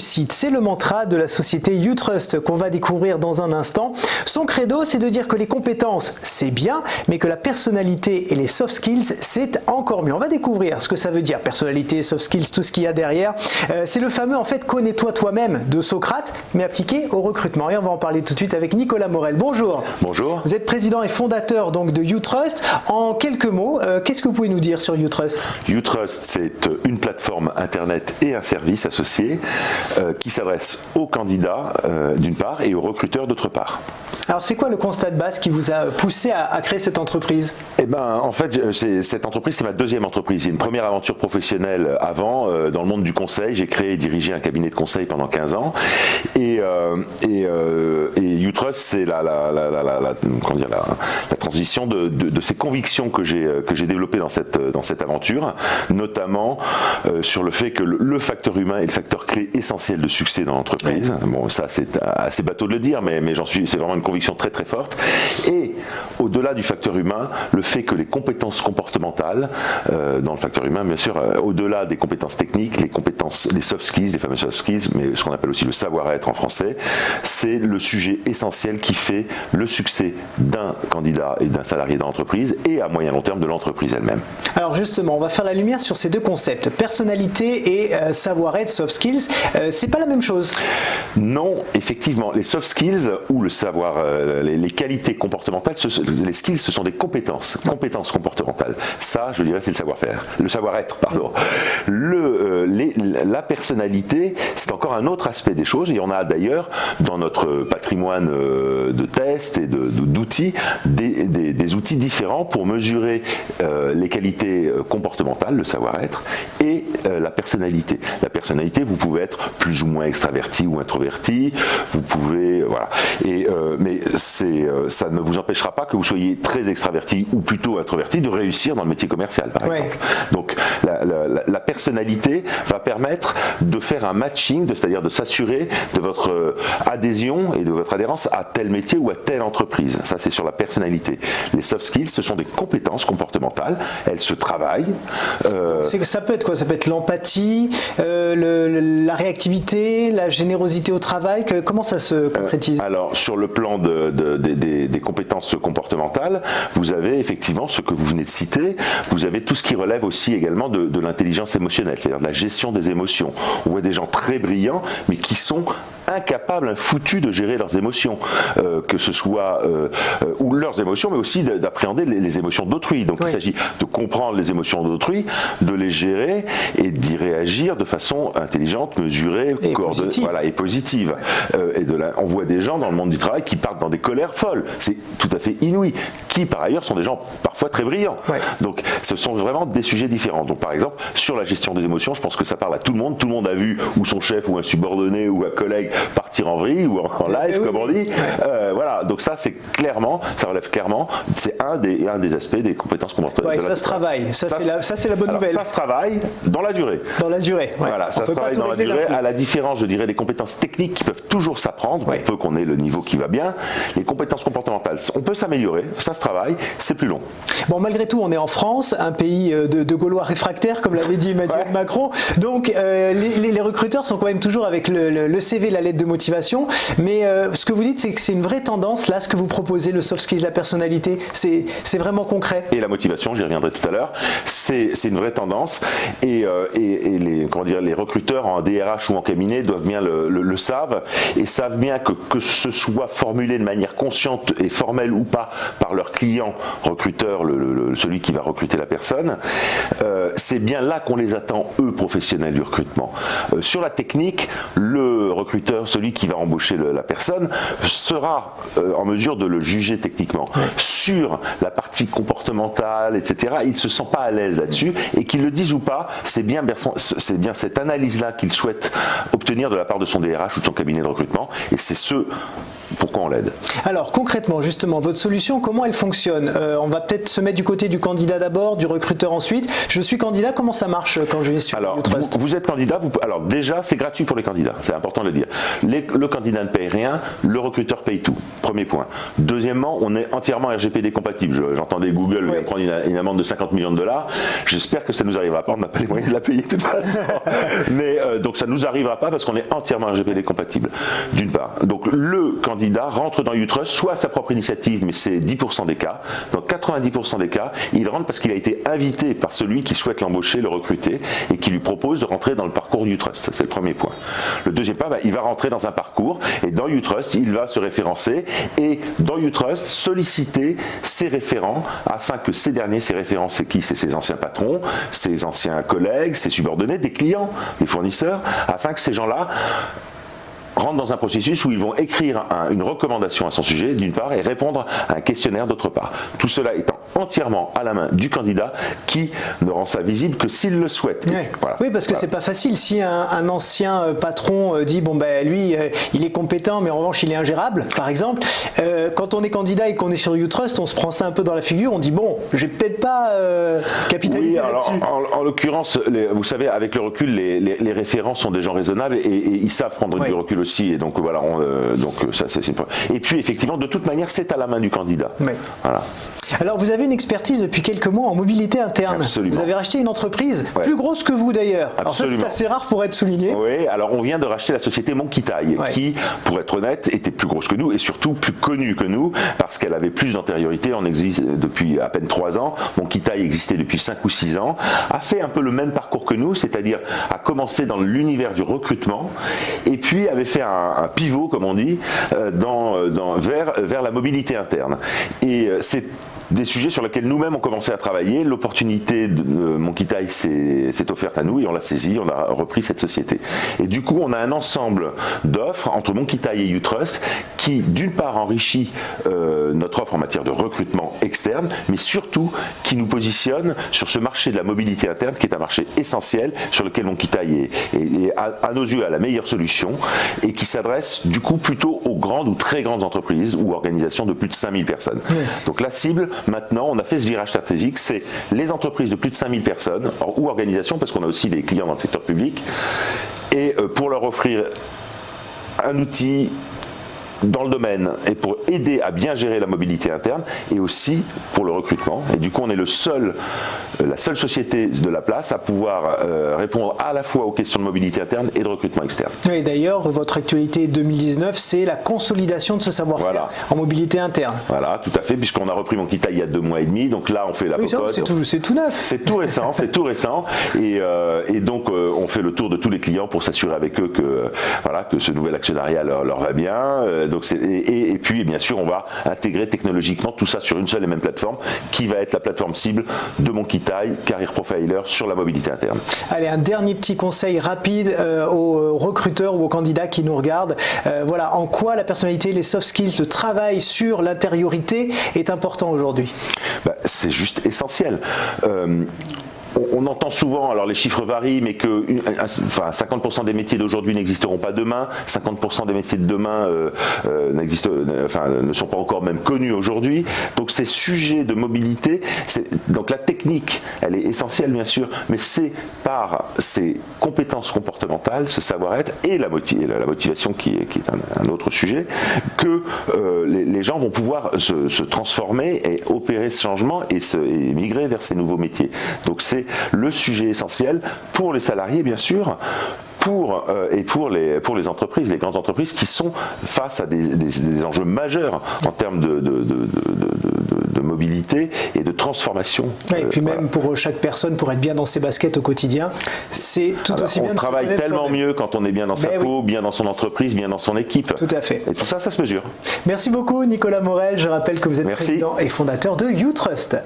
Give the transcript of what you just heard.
réussite. C'est le mantra de la société YouTrust qu'on va découvrir dans un instant. Son credo, c'est de dire que les compétences, c'est bien, mais que la personnalité et les soft skills, c'est encore mieux. On va découvrir ce que ça veut dire, personnalité, soft skills, tout ce qu'il y a derrière. C'est le fameux, en fait, connais-toi toi-même de Socrate, mais appliqué au recrutement. Et on va en parler tout de suite avec Nicolas Morel. Bonjour. Bonjour. Vous êtes président et fondateur donc de YouTrust. En quelques mots, qu'est-ce que vous pouvez nous dire sur YouTrust? YouTrust, c'est une plateforme internet et un service associé qui s'adresse aux candidats d'une part et aux recruteurs d'autre part. Alors c'est quoi le constat de base qui vous a poussé à créer cette entreprise? Eh ben, en fait, cette entreprise, c'est ma deuxième entreprise. J'ai une première aventure professionnelle avant, dans le monde du conseil. J'ai créé et dirigé un cabinet de conseil pendant 15 ans. Et YouTrust, c'est la transition de ces convictions que j'ai développées dans cette aventure, notamment sur le fait que le facteur humain est le facteur clé essentiel de succès dans l'entreprise. Bon, ça, c'est assez bateau de le dire, mais c'est vraiment une conviction très très forte. Et au-delà du facteur humain, le fait que les compétences comportementales dans le facteur humain, bien sûr, au-delà des compétences techniques, les soft skills, les fameux soft skills, mais ce qu'on appelle aussi le savoir-être en français, c'est le sujet essentiel qui fait le succès d'un candidat et d'un salarié dans l'entreprise et à moyen long terme de l'entreprise elle-même. Alors justement, on va faire la lumière sur ces deux concepts, personnalité et savoir-être, soft skills. C'est pas la même chose. Non, effectivement, les soft skills ou le savoir, les qualités comportementales, les skills, ce sont des compétences comportementales. Ça, je dirais, c'est le savoir-faire, le savoir-être, pardon. La personnalité, c'est encore un autre aspect des choses, et on a d'ailleurs dans notre patrimoine de tests et d'outils des outils différents pour mesurer les qualités comportementales, le savoir-être, et la personnalité. La personnalité, vous pouvez être plus ou moins extraverti ou introverti, vous pouvez, voilà. Mais ça ne vous empêchera pas que vous soyez très extraverti ou plutôt introverti de réussir dans le métier commercial, par exemple. Donc la personnalité va permettre de faire un matching, c'est-à-dire de s'assurer de votre adhésion et de votre adhérence à tel métier ou à telle entreprise. Ça, c'est sur la personnalité. Les soft skills, ce sont des compétences comportementales. Elles se travaillent. Ça peut être quoi? Ça peut être l'empathie, la réactivité, la générosité au travail. Comment ça se concrétise? Alors, sur le plan des compétences comportementales, vous avez effectivement ce que vous venez de citer. Vous avez tout ce qui relève aussi également de l'intelligence émotionnelle, c'est-à-dire de la gestion des émotions. On voit des gens très brillants, mais qui sont incapables, foutus de gérer leurs émotions, que ce soit ou leurs émotions, mais aussi d'appréhender les émotions d'autrui. Donc il s'agit de comprendre les émotions d'autrui, de les gérer et d'y réagir de façon intelligente, mesurée, coordonnée, voilà, et positive. On voit des gens dans le monde du travail qui partent dans des colères folles. C'est tout à fait inouï. Qui par ailleurs sont des gens parfois très brillants. Donc ce sont vraiment des sujets différents. Donc par exemple sur la gestion des émotions, je pense que ça parle à tout le monde. Tout le monde a vu ou son chef ou un subordonné ou un collègue partir en vrille ou en live, comme on dit. Voilà, donc ça ça relève clairement, c'est un des aspects des compétences comportementales. Ça se travaille, ça c'est la bonne nouvelle. Ça se travaille dans la durée. Dans la durée, voilà, ça se travaille dans la durée, à la différence, je dirais, des compétences techniques qui peuvent toujours s'apprendre, on peut qu'on ait le niveau qui va bien. Les compétences comportementales, on peut s'améliorer, ça se travaille, c'est plus long. Bon, malgré tout, on est en France, un pays de Gaulois réfractaires, comme l'avait dit Emmanuel Macron, donc les recruteurs sont quand même toujours avec le CV, la lettre de motivation, mais ce que vous dites, c'est que c'est une vraie tendance, là, ce que vous proposez, le soft skills, la personnalité, c'est vraiment concret. Et la motivation, j'y reviendrai tout à l'heure, c'est une vraie tendance, et les recruteurs en DRH ou en cabinet doivent bien le savent, et savent bien que ce soit formulé de manière consciente et formelle ou pas par leur client recruteur, celui qui va recruter la personne, c'est bien là qu'on les attend, eux, professionnels du recrutement. Sur la technique, le recruteur, celui qui va embaucher la personne, sera en mesure de le juger techniquement. Sur la partie comportementale, etc., il ne se sent pas à l'aise là-dessus, et qu'il le dise ou pas, c'est bien cette analyse-là qu'il souhaite obtenir de la part de son DRH ou de son cabinet de recrutement, et c'est ce pourquoi on l'aide. Alors concrètement, justement, votre solution, comment elle fonctionne? On va peut-être se mettre du côté du candidat d'abord, du recruteur ensuite. Je suis candidat, comment ça marche quand je vais sur YouTrust? Vous êtes candidat, alors déjà c'est gratuit pour les candidats, c'est important de le dire. Le candidat ne paye rien, le recruteur paye tout, premier point. Deuxièmement, on est entièrement RGPD compatible. J'entendais Google vient prendre une amende de 50 millions de dollars, j'espère que ça ne nous arrivera pas, on n'a pas les moyens de la payer de toute façon. Mais donc ça ne nous arrivera pas parce qu'on est entièrement RGPD compatible, d'une part. Donc le candidat rentre dans YouTrust, soit à sa propre initiative, mais c'est 10% des cas. Dans 90% des cas, il rentre parce qu'il a été invité par celui qui souhaite l'embaucher, le recruter, et qui lui propose de rentrer dans le parcours YouTrust. C'est le premier point. Le deuxième point, il va rentrer dans un parcours, et dans YouTrust, il va se référencer, et dans YouTrust, solliciter ses référents, afin que ces derniers, ses référents, c'est qui? C'est ses anciens patrons, ses anciens collègues, ses subordonnés, des clients, des fournisseurs, afin que ces gens-là rentrent dans un processus où ils vont écrire une recommandation à son sujet, d'une part, et répondre à un questionnaire, d'autre part. Tout cela étant entièrement à la main du candidat qui ne rend ça visible que s'il le souhaite. Voilà. Oui, parce que c'est pas facile. Si un ancien patron dit bon ben lui il est compétent, mais en revanche il est ingérable, par exemple, quand on est candidat et qu'on est sur YouTrust, on se prend ça un peu dans la figure. On dit bon, j'ai peut-être pas capitalisé là-dessus. En l'occurrence, vous savez, avec le recul, les référents sont des gens raisonnables et ils savent prendre du recul aussi. Et donc voilà, ça c'est. Et puis effectivement, de toute manière, c'est à la main du candidat. Voilà. Alors vous avez une expertise depuis quelques mois en mobilité interne. Absolument. Vous avez racheté une entreprise plus grosse que vous d'ailleurs. Alors ça c'est assez rare pour être souligné. Oui, alors on vient de racheter la société Monkitaï qui, pour être honnête, était plus grosse que nous et surtout plus connue que nous parce qu'elle avait plus d'antériorité. On existe depuis à peine 3 ans. Monkitaï existait depuis 5 ou 6 ans. A fait un peu le même parcours que nous, c'est-à-dire a commencé dans l'univers du recrutement et puis avait fait un pivot, comme on dit, vers la mobilité interne. Et c'est des sujets sur lesquels nous-mêmes on commençait à travailler. L'opportunité de Monkitaï s'est offerte à nous et on l'a saisie, on a repris cette société. Et du coup, on a un ensemble d'offres entre Monkitaï et YouTrust qui, d'une part, enrichit notre offre en matière de recrutement externe, mais surtout qui nous positionne sur ce marché de la mobilité interne qui est un marché essentiel sur lequel Monkitaï est à nos yeux à la meilleure solution et qui s'adresse du coup plutôt aux grandes ou très grandes entreprises ou organisations de plus de 5000 personnes. Donc la cible, maintenant, on a fait ce virage stratégique, c'est les entreprises de plus de 5000 personnes, ou organisations, parce qu'on a aussi des clients dans le secteur public, et pour leur offrir un outil dans le domaine et pour aider à bien gérer la mobilité interne et aussi pour le recrutement. Et du coup, on est la seule société de la place à pouvoir répondre à la fois aux questions de mobilité interne et de recrutement externe. Et d'ailleurs, votre actualité 2019, c'est la consolidation de ce savoir-faire en mobilité interne. Voilà, tout à fait, puisqu'on a repris Monkitaï il y a 2 mois et demi, donc là, on fait la popote. C'est tout neuf. C'est tout récent, c'est tout récent. Et donc, on fait le tour de tous les clients pour s'assurer avec eux que ce nouvel actionnariat leur va bien. Et puis, bien sûr, on va intégrer technologiquement tout ça sur une seule et même plateforme qui va être la plateforme cible de Monkitaï, Career Profiler, sur la mobilité interne. Allez, un dernier petit conseil rapide aux recruteurs ou aux candidats qui nous regardent. Voilà, en quoi la personnalité, les soft skills, le travail sur l'intériorité est important aujourd'hui? C'est juste essentiel. On entend souvent, alors les chiffres varient, mais que 50% des métiers d'aujourd'hui n'existeront pas demain, 50% des métiers de demain ne sont pas encore même connus aujourd'hui. Donc ces sujets de mobilité, donc la technique, elle est essentielle bien sûr, mais c'est par ces compétences comportementales, ce savoir-être et la motivation qui est un autre sujet, que les gens vont pouvoir se transformer et opérer ce changement et migrer vers ces nouveaux métiers. Donc c'est le sujet essentiel pour les salariés bien sûr, et pour les entreprises, les grandes entreprises qui sont face à des enjeux majeurs en termes de mobilité et de transformation. Et puis même pour chaque personne, pour être bien dans ses baskets au quotidien, c'est tout aussi bien. On travaille tellement mieux quand on est bien dans sa peau, bien dans son entreprise, bien dans son équipe. Tout à fait. Et tout ça, ça se mesure. Merci beaucoup Nicolas Morel. Je rappelle que vous êtes président et fondateur de YouTrust.